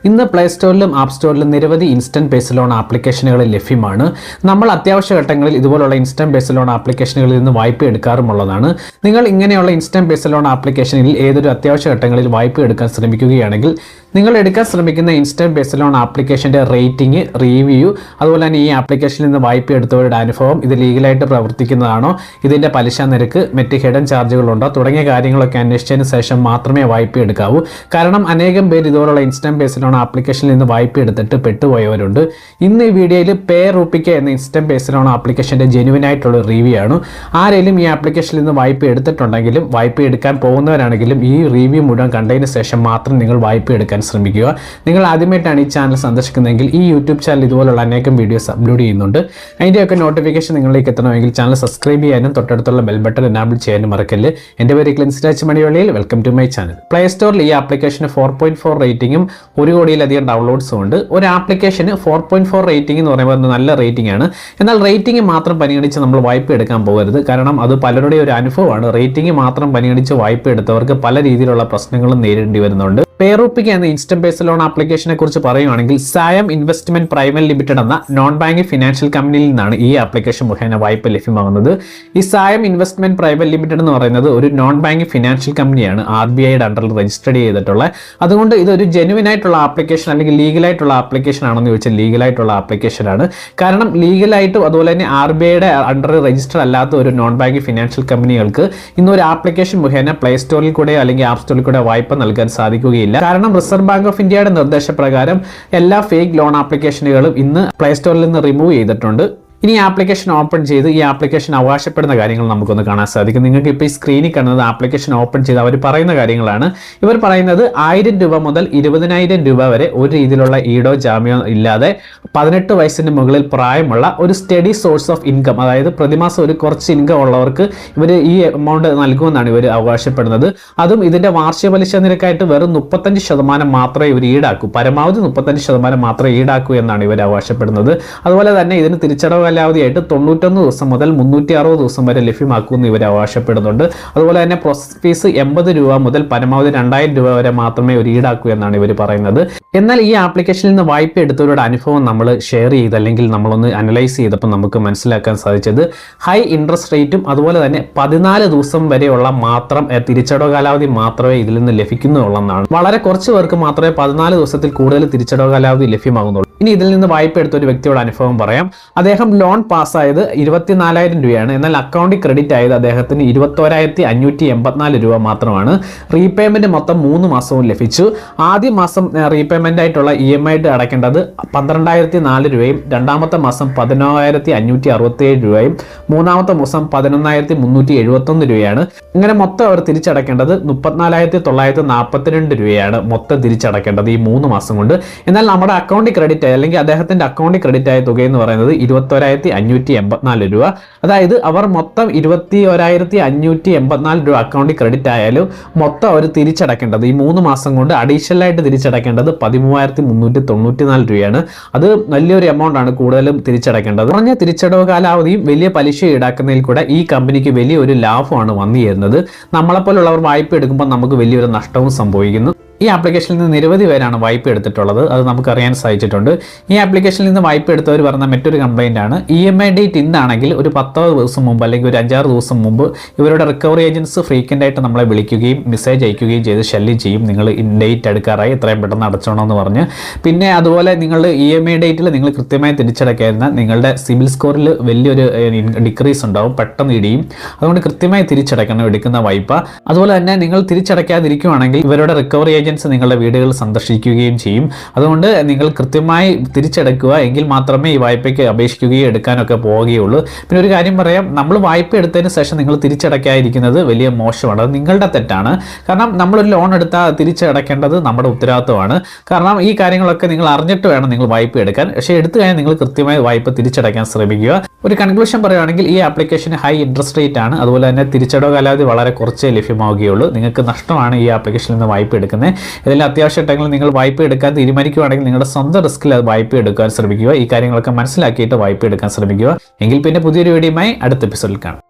ഇന്ന് play സ്റ്റോറിലും app സ്റ്റോറിലും നിരവധി instant പേസ് ലോൺ ആപ്ലിക്കേഷനുകൾ ലഭ്യമാണ്. നമ്മൾ അത്യാവശ്യ ഘട്ടങ്ങളിൽ ഇതുപോലുള്ള ഇൻസ്റ്റന്റ് പേസ് ലോൺ ആപ്ലിക്കേഷനുകളിൽ നിന്ന് വായ്പ എടുക്കാറുമുള്ളതാണ്. നിങ്ങൾ ഇങ്ങനെയുള്ള ഇൻസ്റ്റന്റ് പേസ് ലോൺ ആപ്ലിക്കേഷനിൽ ഏതൊരു അത്യാവശ്യ ഘട്ടങ്ങളിൽ വായ്പ എടുക്കാൻ ശ്രമിക്കുകയാണെങ്കിൽ നിങ്ങൾ എടുക്കാൻ ശ്രമിക്കുന്ന ഇൻസ്റ്റന്റ് പേസ് ലോൺ ആപ്ലിക്കേഷൻ്റെ റേറ്റിംഗ്, റിവ്യൂ, അതുപോലെ തന്നെ ഈ ആപ്ലിക്കേഷനിൽ നിന്ന് വായ്പ എടുത്തവരുടെ അനുഭവം, ഇത് ലീഗലായിട്ട് പ്രവർത്തിക്കുന്നതാണോ, ഇതിൻ്റെ പലിശ നിരക്ക്, മറ്റ് ഹിഡൻ ചാർജുകളുണ്ടോ തുടങ്ങിയ കാര്യങ്ങളൊക്കെ അന്വേഷിച്ചതിന് ശേഷം മാത്രമേ വായ്പ എടുക്കാവൂ. കാരണം അനേകം പേര് ഇതുപോലുള്ള ഇൻസ്റ്റന്റ് പേസ് ലോൺ ആപ്ലിക്കേഷനിൽ നിന്ന് വായ്പ എടുത്തിട്ട് പെട്ടുപോയവരുണ്ട്. ഇന്ന് ഈ വീഡിയോയിൽ പേ റുപ്പിക്ക എന്ന ഇൻസ്റ്റന്റ് പേസ് ലോൺ ആപ്ലിക്കേഷൻ്റെ ജെനുവിൻ ആയിട്ടുള്ള റിവ്യൂ ആണ്. ആരെങ്കിലും ഈ ആപ്ലിക്കേഷനിൽ നിന്ന് വായ്പ എടുത്തിട്ടുണ്ടെങ്കിലും വായ്പ എടുക്കാൻ പോകുന്നവരാണെങ്കിലും ഈ റിവ്യൂ മുഴുവൻ കണ്ടതിന് ശേഷം മാത്രം നിങ്ങൾ വായ്പ എടുക്കാൻ ശ്രമിക്കുക. നിങ്ങൾ ആദ്യമായിട്ടാണ് ഈ ചാനൽ സന്ദർശിക്കുന്നതെങ്കിൽ ഈ യൂട്യൂബ് ചാനൽ ഇതുപോലുള്ള അനേകം വീഡിയോസ് അപ്ലോഡ് ചെയ്യുന്നുണ്ട്. അതിൻ്റെയൊക്കെ നോട്ടിഫിക്കേഷൻ നിങ്ങളിലേക്ക് എത്തണമെങ്കിൽ ചാനൽ സബ്സ്ക്രൈബ് ചെയ്യാനും തൊട്ടടുത്തുള്ള ബെൽ ബട്ടൺ എനാബിൾ ചെയ്യാനും മറക്കല്ല്. എൻ്റെ പേര് ക്ലിൻസ് രാജ് മണിവള്ളിയിൽ. Welcome to my channel. Play സ്റ്റോറിൽ ഈ ആപ്ലിക്കേഷന് 4.4 റേറ്റിംഗും 1 കോടിയിലധികം ഡൗൺലോഡ്സും ഉണ്ട്. ഒരു ആപ്ലിക്കേഷന് 4.4 റേറ്റിംഗ് എന്ന് പറയുമ്പോൾ നല്ല റേറ്റിംഗ് ആണ്. എന്നാൽ റേറ്റിംഗ് മാത്രം പരിഗണിച്ച് നമ്മൾ വായ്പ എടുക്കാൻ പോകരുത്. കാരണം അത് പലരുടെയും ഒരു അനുഭവമാണ്. റേറ്റിംഗ് മാത്രം പരിഗണിച്ച് വായ്പ എടുത്തവർക്ക് പല രീതിയിലുള്ള പ്രശ്നങ്ങളും നേരിടേണ്ടി വരുന്നുണ്ട്. പേ റുപ്പിക്ക എന്ന ഇൻസ്റ്റന്റ് പേസ് ലോൺ ആപ്ലിക്കേഷനെ കുറിച്ച് പറയുകയാണെങ്കിൽ സായം ഇൻവെസ്റ്റ്മെന്റ് പ്രൈവറ്റ് ലിമിറ്റഡ് എന്ന നോൺ ബാങ്കിങ് ഫിനാൻഷ്യൽ കമ്പനിയിൽ നിന്നാണ് ഈ ആപ്ലിക്കേഷൻ മുഖേന വായ്പ ലഭ്യമാകുന്നത്. ഈ സായം ഇൻവെസ്റ്റ്മെന്റ് പ്രൈവറ്റ് ലിമിറ്റഡ് എന്ന് പറയുന്നത് ഒരു നോൺ ബാങ്കിങ് ഫിനാൻഷ്യൽ കമ്പനിയാണ്, RBIയുടെ അണ്ടറിൽ രജിസ്റ്റർ ചെയ്തിട്ടുള്ള. അതുകൊണ്ട് ഇതൊരു ജെനുവിൻ ആയിട്ടുള്ള ആപ്ലിക്കേഷൻ അല്ലെങ്കിൽ ലീഗലായിട്ടുള്ള ആപ്ലിക്കേഷൻ ആണെന്ന് ചോദിച്ചാൽ ലീഗലായിട്ടുള്ള ആപ്ലിക്കേഷൻ ആണ്. കാരണം ലീഗലായിട്ടും അതുപോലെ തന്നെ RBIയുടെ അണ്ടറിൽ രജിസ്റ്റർ അല്ലാത്ത ഒരു നോൺ ബാങ്കിങ് ഫിനാൻഷ്യൽ കമ്പനികൾക്ക് ഇന്നൊരു ആപ്ലിക്കേഷൻ മുഖേന പ്ലേ സ്റ്റോറിൽ കൂടെ അല്ലെങ്കിൽ ആപ്പ് സ്റ്റോറിൽ കൂടെ വായ്പ നൽകാൻ സാധിക്കുകയില്ല. കാരണം റിസർവ് ബാങ്ക് ഓഫ് ഇന്ത്യയുടെ നിർദ്ദേശപ്രകാരം എല്ലാ ഫേക്ക് ലോൺ ആപ്ലിക്കേഷനുകളും ഇന്ന് പ്ലേ സ്റ്റോറിൽ നിന്ന് റിമൂവ് ചെയ്തിട്ടുണ്ട്. ഇനി ആപ്ലിക്കേഷൻ ഓപ്പൺ ചെയ്ത് ഈ ആപ്ലിക്കേഷൻ അവകാശപ്പെടുന്ന കാര്യങ്ങൾ നമുക്കൊന്ന് കാണാൻ സാധിക്കും. നിങ്ങൾക്ക് ഇപ്പോൾ ഈ സ്ക്രീനിൽ കാണുന്നത് ആപ്ലിക്കേഷൻ ഓപ്പൺ ചെയ്ത് അവർ പറയുന്ന കാര്യങ്ങളാണ്. ഇവർ പറയുന്നത് 1000 രൂപ മുതൽ 20,000 രൂപ വരെ ഒരു രീതിയിലുള്ള ഈടോ ജാമ്യോ ഇല്ലാതെ 18 വയസ്സിന് മുകളിൽ പ്രായമുള്ള ഒരു സ്റ്റഡി സോഴ്സ് ഓഫ് ഇൻകം, അതായത് പ്രതിമാസം ഒരു കുറച്ച് ഇൻകം ഉള്ളവർക്ക് ഇവർ ഈ എമൗണ്ട് നൽകുമെന്നാണ് ഇവർ അവകാശപ്പെടുന്നത്. അതും ഇതിന്റെ വാർഷിക പലിശ നിരക്കായിട്ട് വെറും 35% മാത്രമേ ഇവർ ഈടാക്കൂ. പരമാവധി 35% മാത്രമേ ഈടാക്കൂ എന്നാണ് ഇവർ അവകാശപ്പെടുന്നത്. അതുപോലെ തന്നെ ഇതിന് തിരിച്ചടവ് കാലാവധിയായിട്ട് 91 ദിവസം മുതൽ 360 ദിവസം വരെ ലഭ്യമാക്കുമെന്ന് ഇവർ അവകാശപ്പെടുന്നുണ്ട്. അതുപോലെ തന്നെ പ്രോസസ് ഫീസ് 80 രൂപ മുതൽ പരമാവധി 2000 രൂപ വരെ മാത്രമേ ഒരു ഈടാക്കൂ എന്നാണ് ഇവർ പറയുന്നത്. എന്നാൽ ഈ ആപ്ലിക്കേഷനിൽ നിന്ന് വായ്പ എടുത്തവരുടെ അനുഭവം നമ്മൾ ഷെയർ ചെയ്ത് അല്ലെങ്കിൽ നമ്മളൊന്ന് അനലൈസ് ചെയ്തപ്പോൾ നമുക്ക് മനസ്സിലാക്കാൻ സാധിച്ചത് ഹൈ ഇൻട്രസ്റ്റ് റേറ്റും അതുപോലെ തന്നെ 14 ദിവസം വരെയുള്ള മാത്രം തിരിച്ചടവ് കാലാവധി മാത്രമേ ഇതിൽ നിന്ന് ലഭിക്കുന്നുള്ളതാണ്. വളരെ കുറച്ച് പേർക്ക് മാത്രമേ 14 ദിവസത്തിൽ കൂടുതൽ തിരിച്ചടവ് കാലാവധി ലഭ്യമാകുന്നുള്ളൂ. ഇനി ഇതിൽ നിന്ന് വായ്പ എടുത്ത ഒരു വ്യക്തിയുടെ അനുഭവം പറയാം. അദ്ദേഹം ലോൺ പാസ്സായത് 24,000 രൂപയാണ്. എന്നാൽ അക്കൗണ്ടിൽ ക്രെഡിറ്റ് ആയത് അദ്ദേഹത്തിന് 21,584 രൂപ മാത്രമാണ്. റീപേയ്മെന്റ് മൊത്തം 3 മാസവും ലഭിച്ചു. ആദ്യ മാസം റീപേയ്മെന്റ് ആയിട്ടുള്ള EMI അടയ്ക്കേണ്ടത് 12,004 രൂപയും, രണ്ടാമത്തെ മാസം 11,567 രൂപയും, മൂന്നാമത്തെ മാസം 11,371 രൂപയാണ്. ഇങ്ങനെ മൊത്തം അവർ തിരിച്ചടയ്ക്കേണ്ടത് 34,942 രൂപയാണ് മൊത്തം തിരിച്ചടയ്ക്കേണ്ടത് ഈ 3 മാസം കൊണ്ട്. എന്നാൽ നമ്മുടെ അക്കൗണ്ടിൽ ക്രെഡിറ്റ് അല്ലെങ്കിൽ അദ്ദേഹത്തിന്റെ അക്കൗണ്ടിൽ ക്രെഡിറ്റ് ആയ തുക എന്ന് പറയുന്നത് 21,584 രൂപ. അതായത് അവർ മൊത്തം 21,584 രൂപ അക്കൗണ്ടിൽ ക്രെഡിറ്റ് ആയാലും മൊത്തം അവർ തിരിച്ചടക്കേണ്ടത് ഈ 3 മാസം കൊണ്ട് അഡീഷണൽ ആയിട്ട് തിരിച്ചടക്കേണ്ടത് 13,394 രൂപയാണ്. അത് വലിയൊരു എമൗണ്ട് ആണ് കൂടുതലും തിരിച്ചടക്കേണ്ടത്. കുറഞ്ഞ തിരിച്ചടവ് കാലാവധിയും വലിയ പലിശ ഈടാക്കുന്നതിൽ കൂടെ ഈ കമ്പനിക്ക് വലിയൊരു ലാഭമാണ് വന്നു ചേരുന്നത്. നമ്മളെപ്പോലുള്ളവർ വായ്പ എടുക്കുമ്പോൾ നമുക്ക് വലിയൊരു നഷ്ടവും സംഭവിക്കുന്നു. ഈ ആപ്ലിക്കേഷനിൽ നിന്ന് നിരവധി പേരാണ് വായ്പ എടുത്തിട്ടുള്ളത്. അത് നമുക്കറിയാൻ സാധിച്ചിട്ടുണ്ട്. ഈ ആപ്ലിക്കേഷനിൽ നിന്ന് വായ്പ എടുത്തവർ പറഞ്ഞ മറ്റൊരു കംപ്ലൈൻ്റ് ആണ് EMI ഡേറ്റ് ഇന്നാണെങ്കിൽ ഒരു 10 ദിവസം മുമ്പ് അല്ലെങ്കിൽ ഒരു 5-6 ദിവസം മുമ്പ് ഇവരുടെ റിക്കവറി ഏജൻസ് ഫ്രീക്വൻ്റ് ആയിട്ട് നമ്മളെ വിളിക്കുകയും മെസ്സേജ് അയക്കുകയും ചെയ്ത് ശല്യം ചെയ്യും. നിങ്ങൾ ഡേറ്റ് എടുക്കാറായി, എത്രയും പെട്ടെന്ന് അടച്ചോണമെന്ന് പറഞ്ഞ്. പിന്നെ അതുപോലെ നിങ്ങളുടെ EMI ഡേറ്റിൽ നിങ്ങൾ കൃത്യമായി തിരിച്ചടയ്ക്കാതിരുന്ന നിങ്ങളുടെ സിബിൽ സ്കോറിൽ വലിയൊരു ഡിക്രീസ് ഉണ്ടാവും, പെട്ടെന്ന് ഇടിയും. അതുകൊണ്ട് കൃത്യമായി തിരിച്ചടയ്ക്കണം എടുക്കുന്ന വായ്പ. അതുപോലെ തന്നെ നിങ്ങൾ തിരിച്ചടയ്ക്കാതിരിക്കുകയാണെങ്കിൽ ഇവരുടെ റിക്കവറി ഏജൻസ് നിങ്ങളുടെ വീടുകൾ സന്ദർശിക്കുകയും ചെയ്യും. അതുകൊണ്ട് നിങ്ങൾ കൃത്യമായി തിരിച്ചടയ്ക്കുക, എങ്കിൽ മാത്രമേ ഈ വായ്പയ്ക്ക് അപേക്ഷിക്കുകയും എടുക്കാനൊക്കെ പോവുകയുള്ളൂ. പിന്നെ ഒരു കാര്യം പറയാം, നമ്മൾ വായ്പ എടുത്തതിന് ശേഷം നിങ്ങൾ തിരിച്ചടയ്ക്കാതിരിക്കുന്നത് വലിയ മോശമാണ്. അത് നിങ്ങളുടെ തെറ്റാണ്. കാരണം നമ്മളൊരു ലോൺ എടുത്താൽ തിരിച്ചടയ്ക്കേണ്ടത് നമ്മുടെ ഉത്തരവാദിത്വമാണ്. കാരണം ഈ കാര്യങ്ങളൊക്കെ നിങ്ങൾ അറിഞ്ഞിട്ട് വേണം നിങ്ങൾ വായ്പ എടുക്കാൻ. പക്ഷേ എടുത്തു കഴിഞ്ഞാൽ നിങ്ങൾ കൃത്യമായി വായ്പ തിരിച്ചടയ്ക്കാൻ ശ്രമിക്കുക. ഒരു കൺക്ലൂഷൻ പറയുകയാണെങ്കിൽ ഈ ആപ്ലിക്കേഷൻ ഹൈ ഇൻട്രസ്റ്റ് റേറ്റ് ആണ്. അതുപോലെ തന്നെ തിരിച്ചടവ് കാലാവധി വളരെ കുറച്ചേ ലഭ്യമാവുകയുള്ളൂ. നിങ്ങൾക്ക് നഷ്ടമാണ് ഈ ആപ്ലിക്കേഷനിൽ നിന്ന് വായ്പ എടുക്കുന്നത്. ഇതിൽ അത്യാവശ്യ ഘട്ടങ്ങളിൽ നിങ്ങൾ വായ്പ എടുക്കാൻ തീരുമാനിക്കുകയാണെങ്കിൽ നിങ്ങളുടെ സ്വന്തം റിസ്കിൽ അത് വായ്പ എടുക്കാൻ ശ്രമിക്കുക. ഈ കാര്യങ്ങളൊക്കെ മനസ്സിലാക്കിയിട്ട് വായ്പ എടുക്കാൻ ശ്രമിക്കുക. എങ്കിൽ പിന്നെ പുതിയൊരു വീഡിയോയുമായി അടുത്ത എപ്പിസോഡിൽ കാണാം.